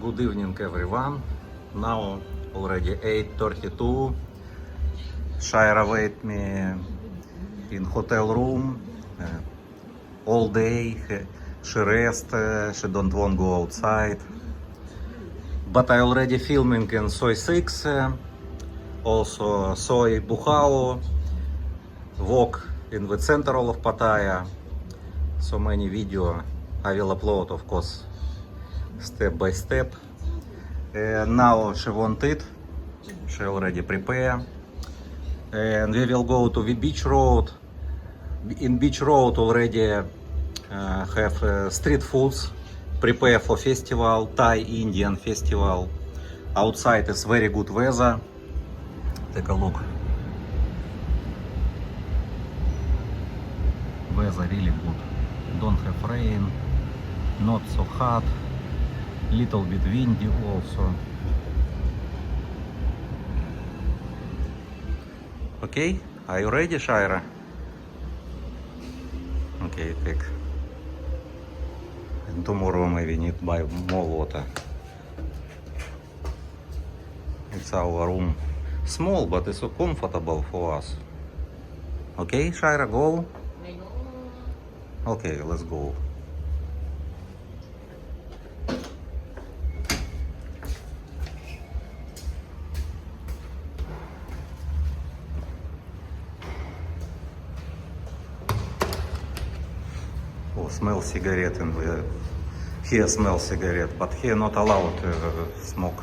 Good evening everyone. Now already 8:32. Shaira wait me in hotel room all day. She rest, she don't want go outside. But I already filming in Soi 6, also Soi Bukhao, walk in the center of Pattaya. So many video I will upload, of course, step by step. Now she want it, she already prepare. And we will go to the beach road. In beach road already have street foods, prepare for festival, Thai Indian festival. Outside is very good weather. Take a look. Weather really good. Don't have rain, not so hot, little bit windy also. Okay, are you ready, Shaira? Okay, take. And tomorrow maybe need buy more water. It's our room. Small, but it's so comfortable for us. Okay, Shaira, go. Okay, let's go. Oh, smell cigarette and here smell cigarette, but here not allowed smoke.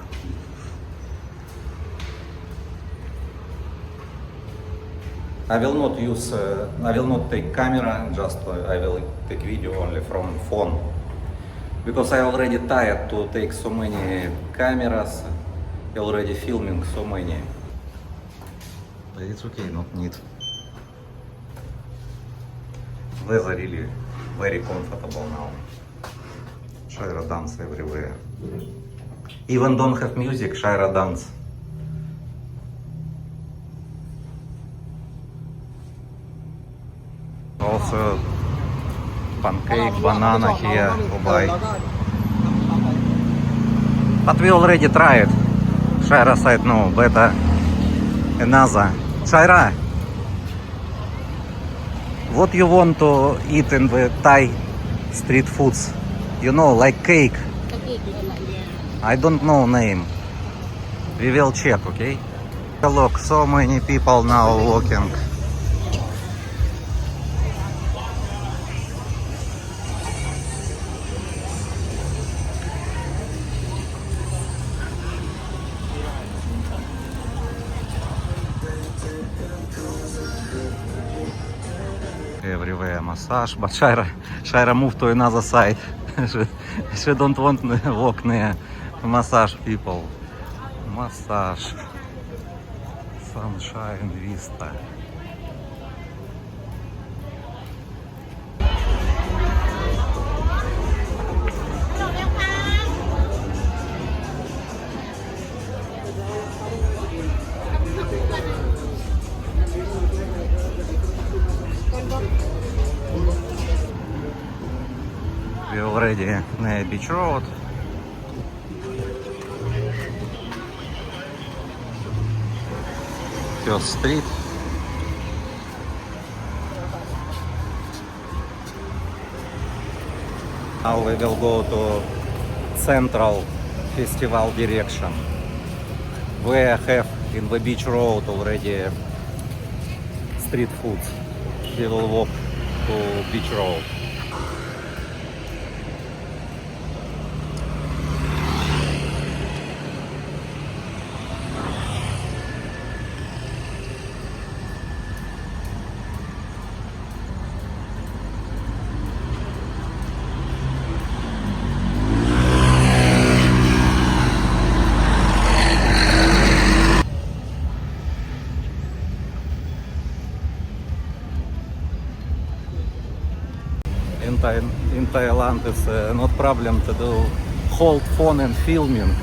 I will not use, I will not take camera, just I will take video only from phone. Because I already tired to take so many cameras, already filming so many. But it's okay, not need. Weather really very comfortable now. Shaira dance everywhere. Even don't have music, Shaira dance. Also pancake, banana here to buy. But we already tried. Shaira said no, better another. Shaira, what you want to eat in the Thai street foods? You know, like cake. I don't know name. We will check, okay? Look, so many people now walking. Everywhere massage, but Shaira moved to another side. she don't want to walk near massage people. Massage, sunshine, vista. We already near beach road. First street. Now we will go to central festival direction. Where have in the beach road already street foods. We will walk to beach road. In Thailand it's not problem to do hold phone and filming.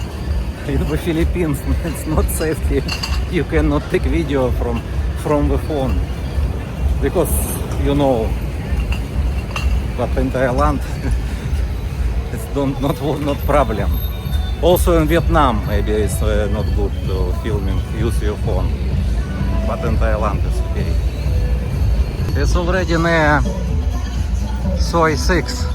In the Philippines it's not safety. You cannot take video from the phone because you know. But in Thailand it's not problem. Also in Vietnam, maybe it's not good to filming, use your phone. But in Thailand it's okay. It's already near Soi 6.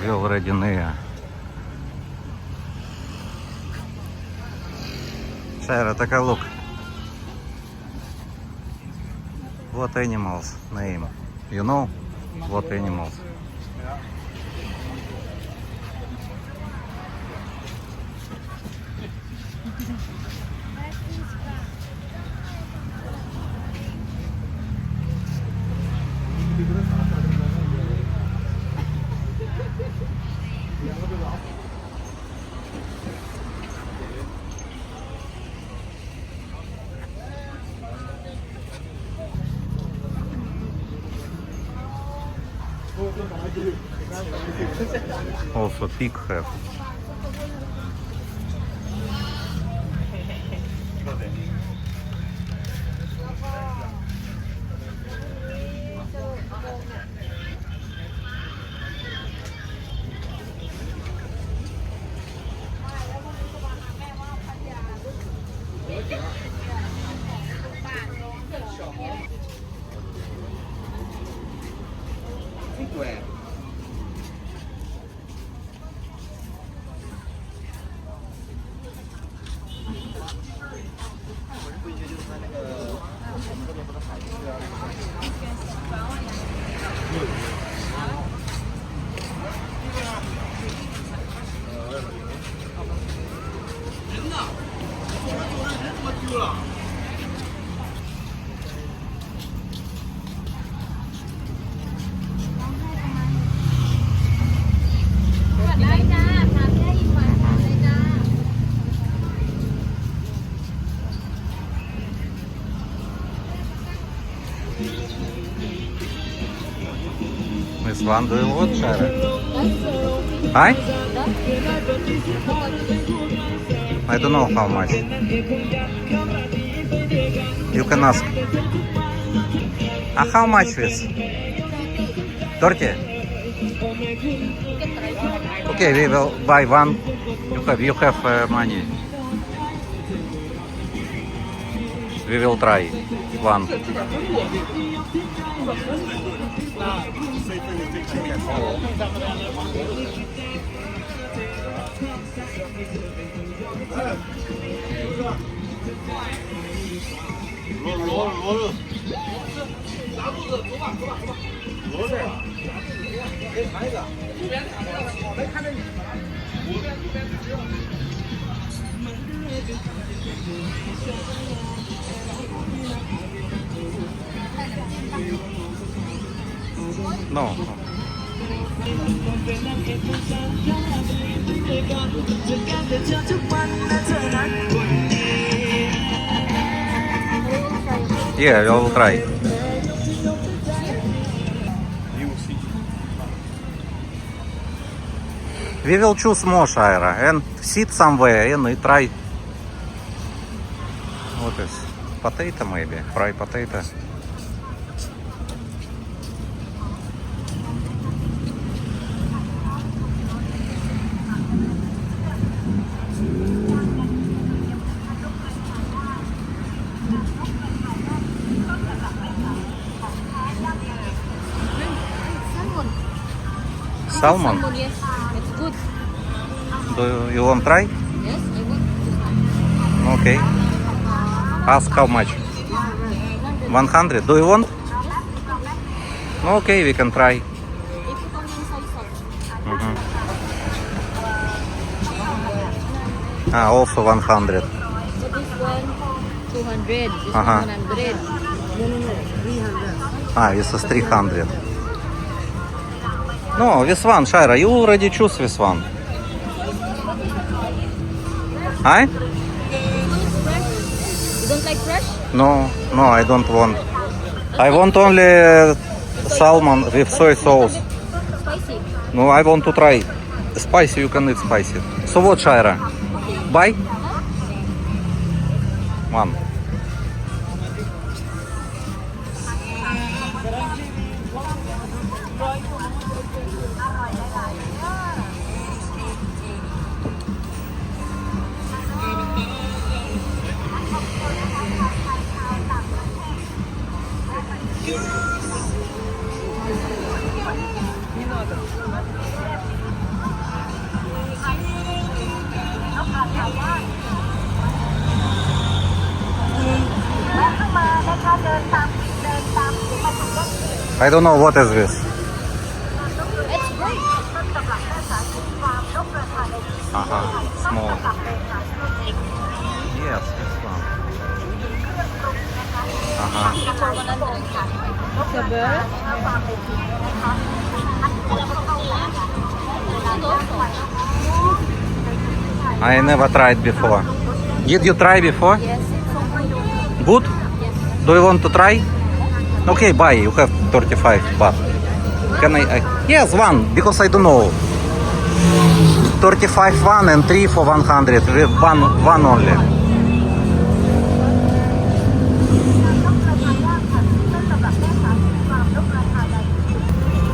We already near. Shaira, take a look. What animals name? You know what animals? Also pig have. This one, do you want, Shaira? Hi? I don't know how much. You can ask. How much this? 30? Okay, we will buy one. You have money. We will try one. No. Yeah, we will try. We will choose more, Shaira, and sit somewhere and try. What is potato, maybe fried potato. Salmon? Salmon, yes. It's good. Do you want try? Yes, I want. Okay. Ask how much? 100. Do you want? Okay, we can try. If you come inside salt. Mhm. Also 100. So this one, 200. This Uh-huh. one, 100. No, 300. This is 300. No, this one, Shaira, you already choose this one. Hi? You don't like fresh? No, no, I don't want. I want only salmon with soy sauce. Spicy. No, I want to try spicy. You can eat spicy. So what, Shaira? Buy? One. I don't know what is this. It's great. Small. Yes, this one. For 100. The bird. I never tried before. Did you try before? Yes. Good? Yes. Do you want to try? Okay, buy. You have 35 baht. Can I? Yes, one, because I don't know. 35 one and 3 for 100. With one only.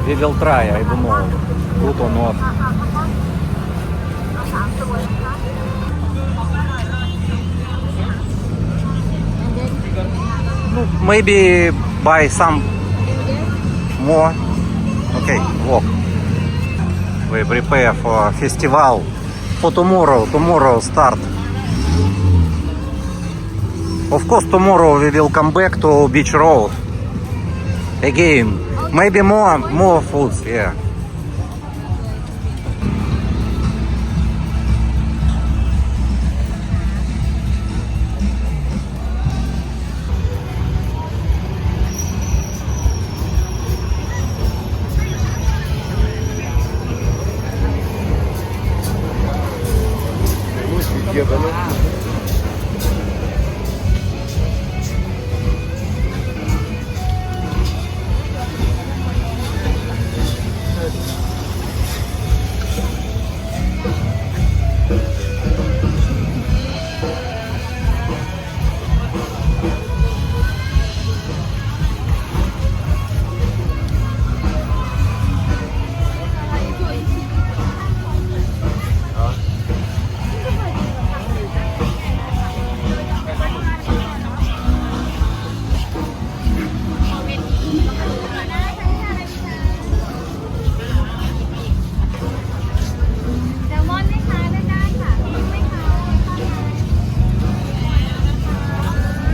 We will try. I don't know. Good or not. Maybe buy some more. Okay, walk. We prepare for festival for tomorrow. Tomorrow start. Of course, tomorrow we will come back to Beach Road again. Maybe more foods. Yeah.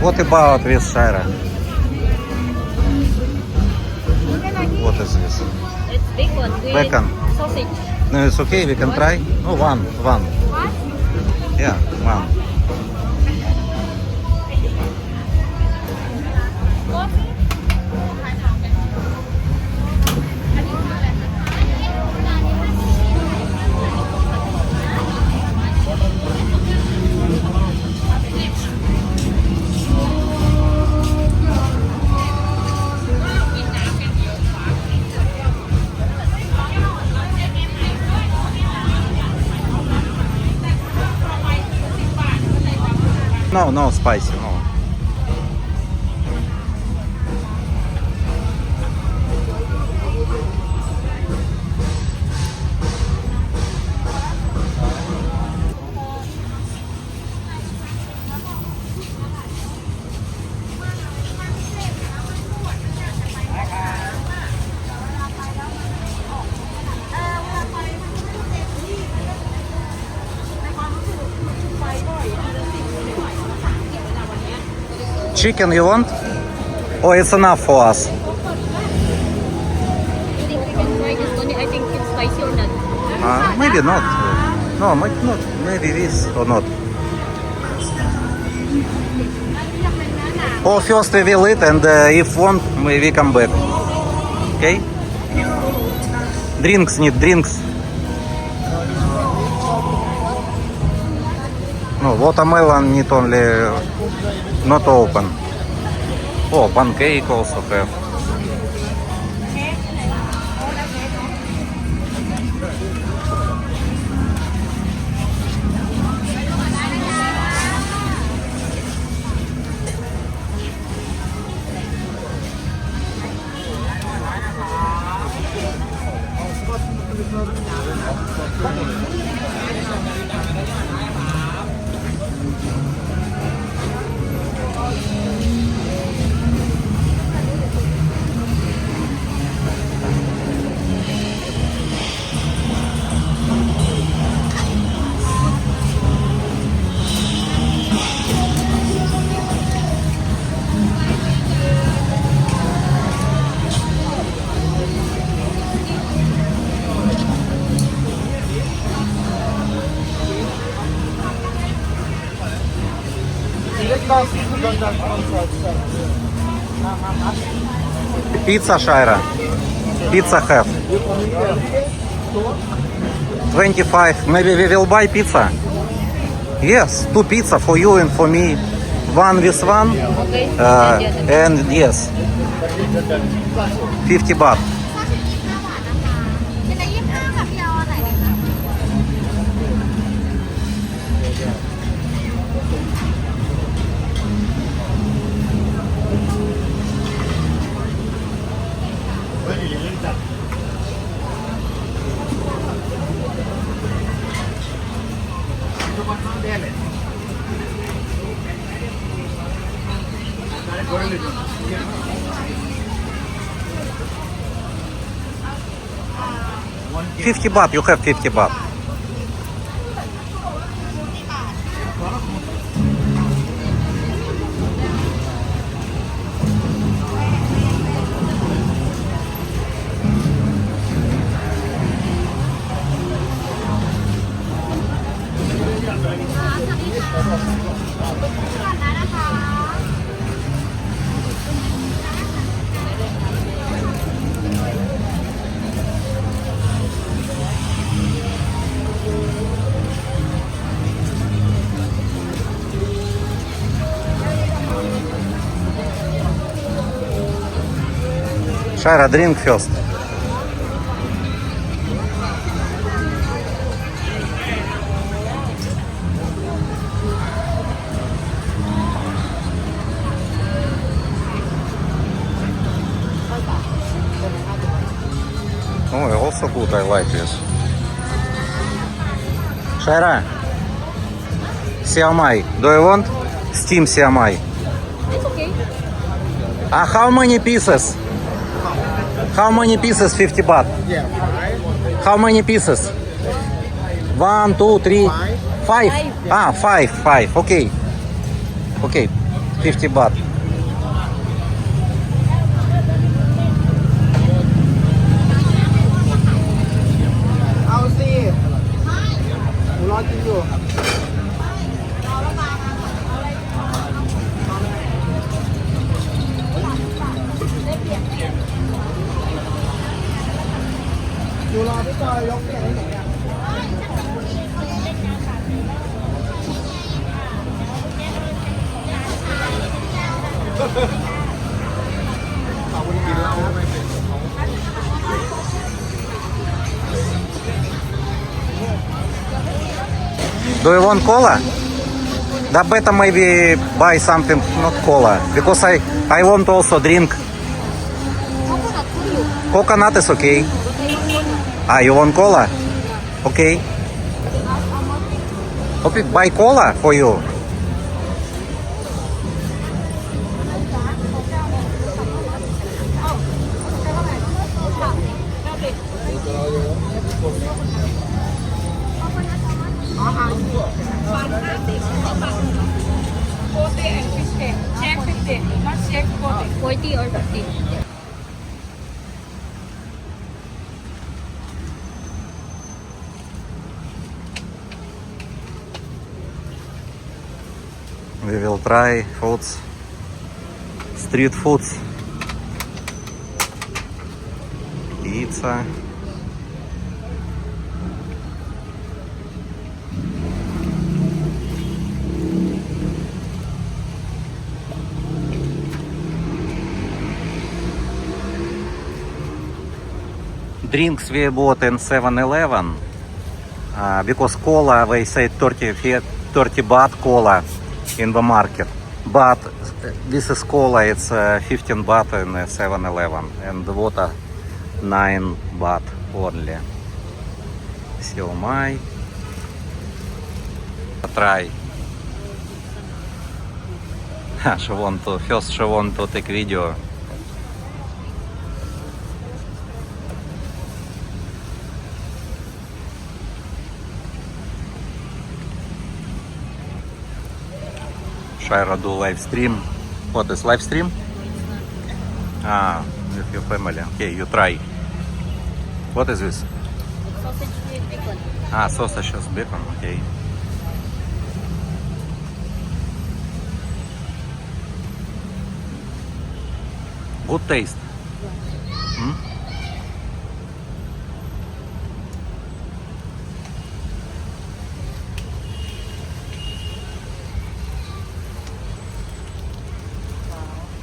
What about this, Shaira? What is this? It's bacon with Bacon. sausage. No, it's okay. We can try. Oh, one. What? Yeah, one. No spicy, no. Chicken you want? Or it's enough for us? I think we can try this one. I think it's spicy or not. Maybe not. No, maybe not. Maybe this or not. Or first we will eat and if want, we come back. Okay? Drinks need drinks. No, watermelon need only not open. Oh, pancake also have. Pizza, Shaira. Pizza have. 25. Maybe we will buy pizza. Yes, 2 pizza for you and for me. One with one. Okay. And yes, 50 baht. $50, you have $50. Shaira, drink first. Oh, also good. I like this. Shaira, siamai. Do you want steam siamai? It's okay. How many pieces? How many pieces? 50 baht. Yeah, How many pieces? 1, 2, 3, 5. Ah, 5. Okay. Okay. 50 baht. I'll see. รอกินอยู่ อยู่รอพี่จอยยกเสียงให้หน่อยอ่ะ Do you want cola? That better maybe buy something, not cola, because I want also drink. Coconut for you. Coconut is okay. Ah, you want cola? Okay. Okay, buy cola for you. Check 50. Not check 40 or 50. We will try foods, street foods, pizza, drinks we bought in 7-Eleven. Because cola, they say 30 baht cola in the market. But this is cola, it's 15 baht in 7-Eleven. And the water 9 baht only. Siomai. Try. She want to take video. Shaira do live stream. What is live stream? With your family. Okay, you try. What is this? Sausage with bacon. Sausage with bacon. Okay. Good taste.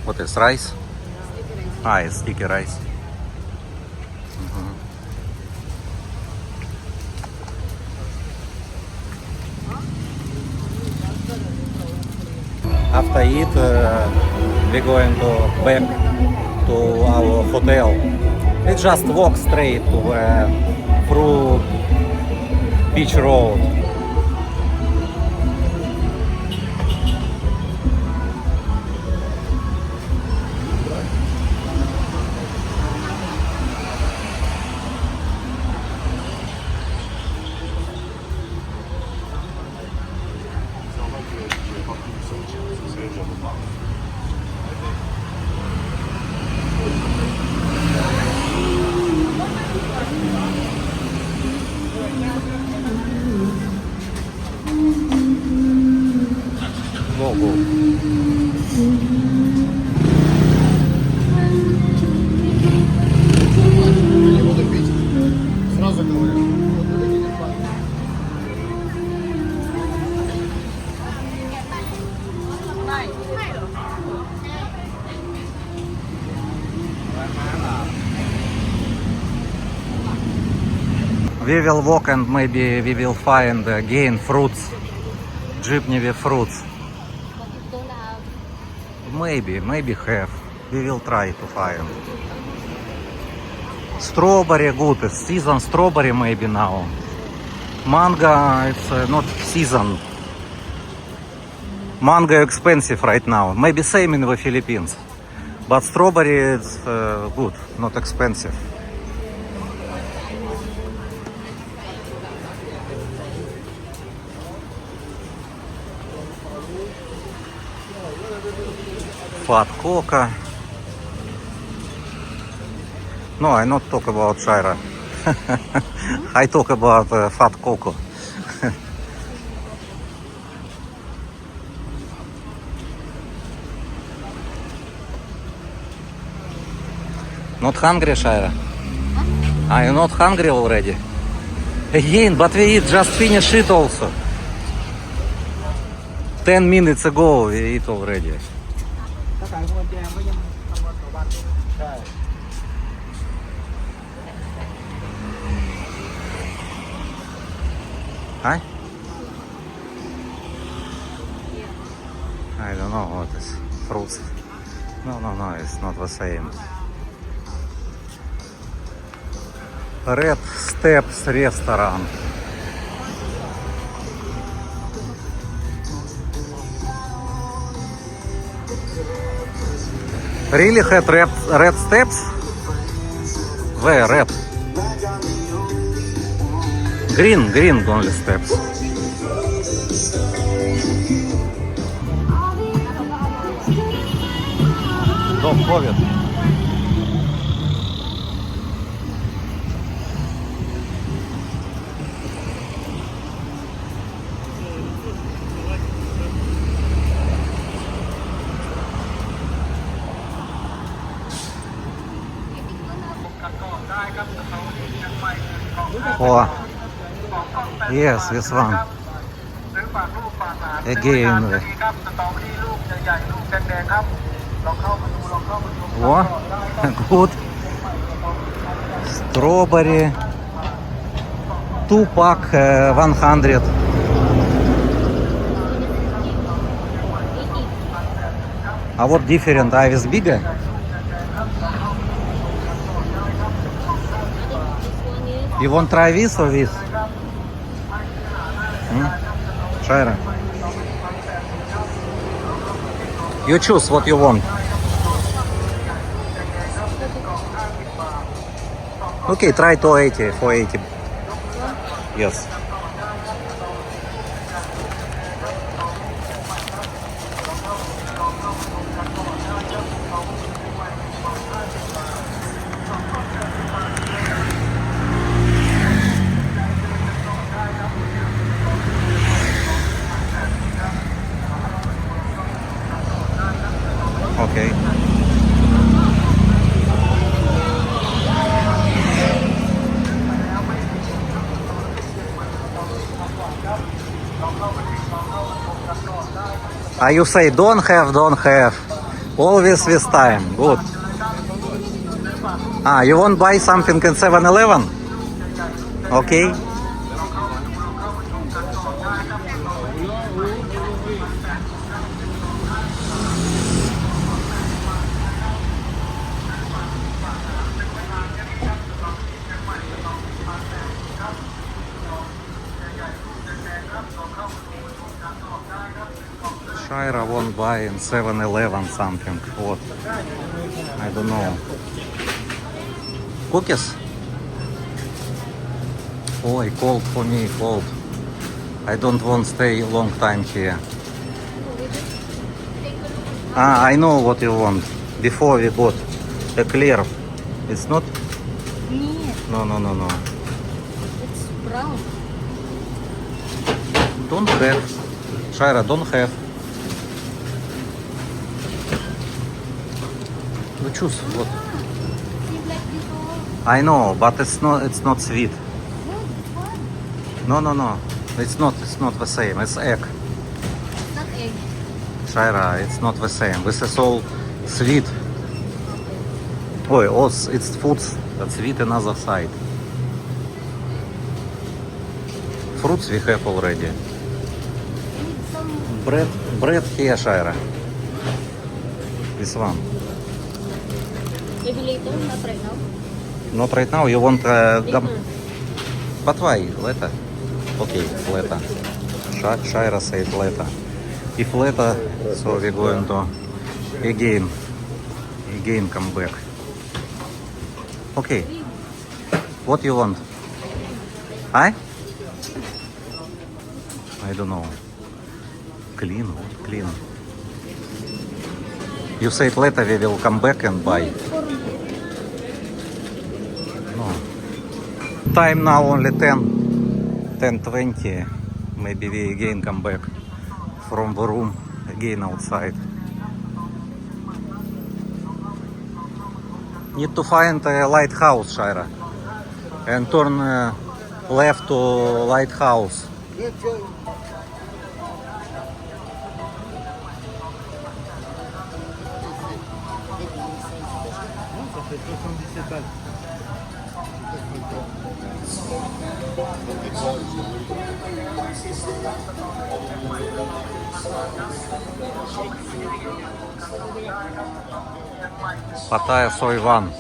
What is rice? It's sticky rice. After eat, we're going to back to our hotel. We just walk straight to through beach road. Go, go. Не буду пить. Сразу говорю. Вот это не факт. We will walk and maybe we will find again fruits. Jeepney with fruits. Don't have. Maybe have. We will try to find. Strawberry good. It's season strawberry maybe now. Mango it's not season. Mango expensive right now. Maybe same in the Philippines. But strawberry is good, not expensive. Fat coca. No, I not talk about Shaira. I talk about fat cocoa. Not hungry, Shaira? Are you not hungry already? Again, but we eat, just finish it also. 10 minutes ago we eat already. ถ้าขายพวงแจงก็ยังทำวันต่อวันใช่ Hi? I don't know what is fruits. No, it's not the same. Red Steps restaurant. Really had red steps? Where red? Green only steps. Дом ковид. Oh, yes, this one. Again. Oh, good. Strawberry. 2 pack 100. What different? Is bigger? You want try this or this? Shaira. You choose what you want. Okay, try 280, 480. Yes. Okay. You say don't have. Always this time. Good. You won't buy something in 7-Eleven? Okay. Shaira won't buy in 7-Eleven something. What? I don't know. Cookies? Oh, cold for me, cold. I don't want to stay long time here. I know what you want. Before we bought a clear. It's not? No, No. it's brown. Don't have. Shaira, don't have. You choose what? Seems like before. I know, but it's not sweet. No, this one. No. It's not the same. It's egg. It's not egg. Shaira, it's not the same. This is all sweet. Oh, it's fruits. That's sweet another side. Fruits we have already. I need some. Bread here, Shaira. This one. Maybe later, not right now. Not right now. You want gum? Later. But why? Later. Okay, later. Shaira said later. If later, so we're going to again come back. Okay. What you want? I don't know. Clean, what clean? You said later we will come back and buy. No. Time now only 10:20. Maybe we again come back from the room again outside. Need to find a lighthouse, Shaira, and turn left to lighthouse. Pattaya Soy One.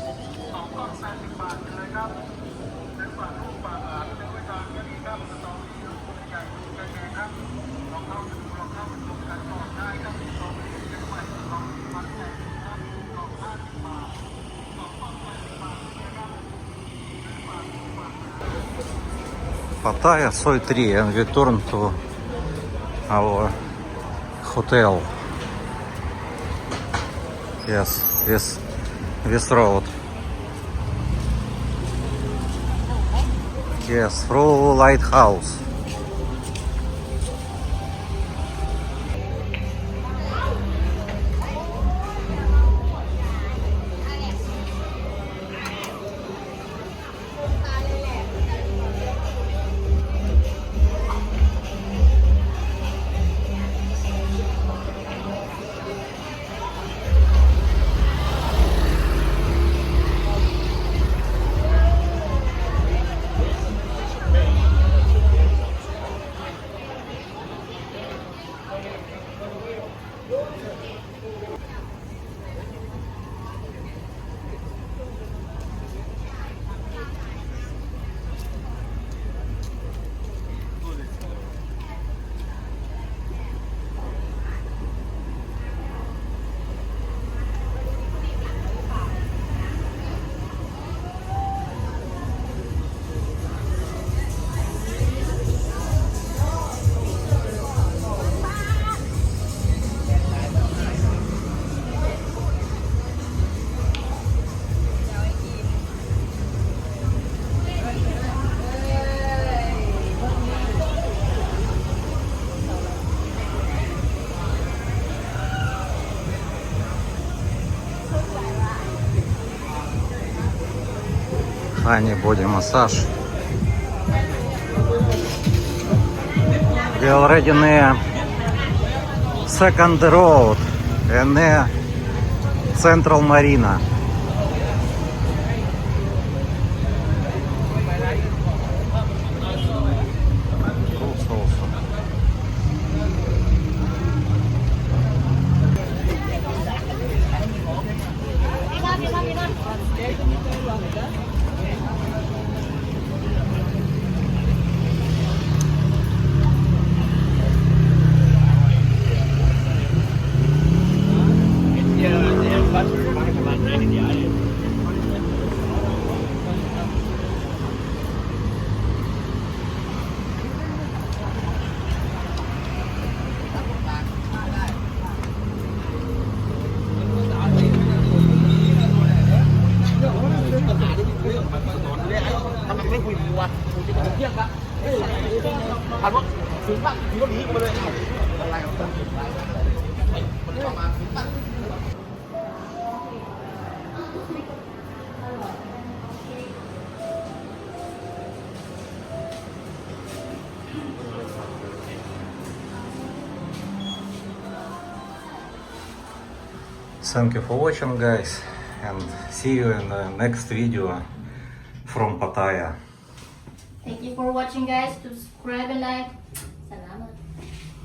Pattaya Soy 3 and return to our hotel. Yes, this road. Yes, through lighthouse. Ані боді масаж. We already near Second Road and near Central Marina. Thank you for watching, guys, and see you in the next video from Pattaya. Thank you for watching, guys. Subscribe and like.